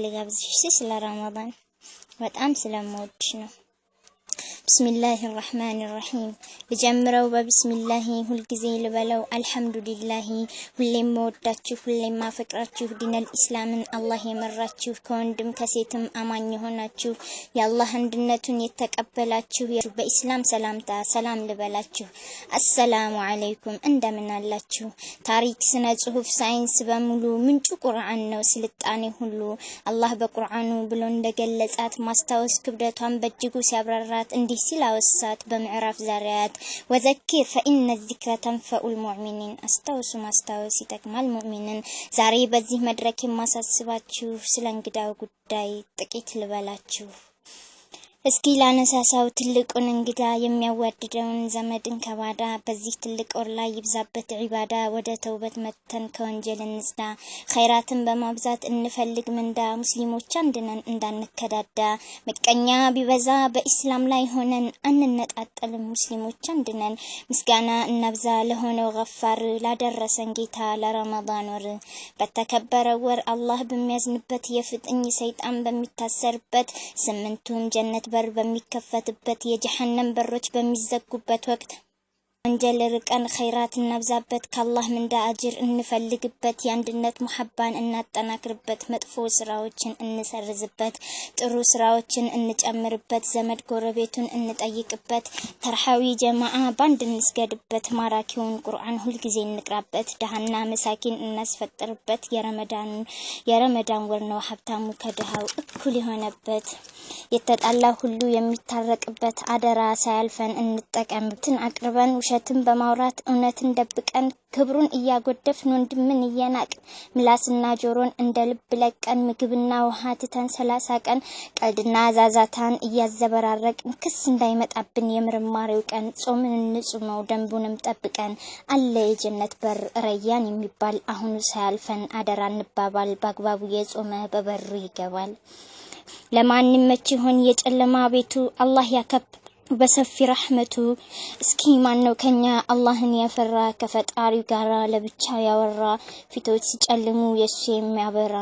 ልጋብዝሽ ስለ ረመዳን በጣም ስለምወድሽ ነው። ቢስሚላሂር ረህማኒር ረሂም ልጀምረው በቢስሚላሂ ሁል ጊዜ ልበለው አልሐምዱሊላሂ ሁሌም ወዳችሁ ሁሌም ማፈቅራችሁ ዲነል ኢስላምን አላህ የመራችሁ ከወንድም ከሴትም አማኝ ሆናችሁ የአላህ አንድነቱን የተቀበላችሁ በኢስላም ሰላምታ ሰላም ልበላችሁ። አሰላሙ አለይኩም እንደምን አላችሁ? ታሪክ፣ ስነ ጽሁፍ፣ ሳይንስ በሙሉ ምንጩ ቁርአን ነው። ስልጣኔ ሁሉ አላህ በቁርአኑ ብሎ እንደገለጻት ማስታወስ ክብደቷን በእጅጉ ሲያብራራት እንዲህ ሲል አወሳት በምዕራፍ ዛሪያት ወዘኪር ፈኢነ ዚክረ ተንፈኡል ሙእሚኒን አስታውሱ ማስታወስ ይጠቅማል ሙእሚንን። ዛሬ በዚህ መድረክ የማሳስባችሁ ስለ እንግዳው ጉዳይ ጥቂት ልበላችሁ። እስኪ ላነሳሳው ትልቁን እንግዳ የሚያዋድደውን ዘመድን ከባዳ በዚህ ትልቅ ወር ላይ ይብዛበት ዒባዳ ወደ ተውበት መተን ከወንጀል እንጽዳ ኸይራትን በማብዛት እንፈልግ ምንዳ ሙስሊሞች አንድነን እንዳንከዳዳ ምቀኛ ቢበዛ በኢስላም ላይ ሆነን አንነጣጠልም ሙስሊሞች አንድነን ምስጋና እናብዛ ለሆነው ገፋር ላደረሰን ጌታ ለረመዳን ወር በተከበረ ወር አላህ በሚያዝንበት የፍጥኝ ሰይጣን በሚታሰርበት ስምንቱም ጀነት በር በሚከፈትበት የጀሃነም በሮች በሚዘጉበት ወቅት ወንጀል ርቀን ኸይራት እናብዛበት ከአላህ ምንዳ አጅር እንፈልግበት የአንድነት ሙሐባን እናጠናክርበት መጥፎ ስራዎችን እንሰርዝበት ጥሩ ስራዎችን እንጨምርበት ዘመድ ጎረቤቱን እንጠይቅበት ተርሃዊ ጀማዓ ባንድ እንስገድበት ማራኪውን ቁርአን ሁሉ ጊዜ እንቅራበት ደሃና መሳኪን እናስፈጥርበት የረመዳን ወር ነው ሀብታሙ ከድሃው እኩል የሆነበት የተጣላ ሁሉ የሚታረቅበት አደራ ሳያልፈን እንጠቀምበትን አቅርበን ውሸትን በማውራት እውነትን ደብቀን ክብሩን እያጎደፍን ወንድምን እየናቅ ምላስና ጆሮን እንደ ልብ ለቀን ምግብና ውሃ ትተን 30 ቀን ቀልድና ዛዛታን እያዘበራረቅን ክስ እንዳይመጣብን የምርማሬው ቀን ጾምን እንጹመው ደንቡንም ጠብቀን አለ የጀነት በር ረያን የሚባል አሁን ሳያልፈን አደራ እንባባል በአግባቡ የጾመ በበሩ ይገባል። ለማንም መቼ ሆን የጨለማ ቤቱ አላህ ያከብ በሰፊ ረህመቱ እስኪ ማን ነው ከኛ አላህን ያፈራ ከፈጣሪው ጋራ ለብቻ ያወራ ፊቶች ሲጨልሙ የሱ የሚያበራ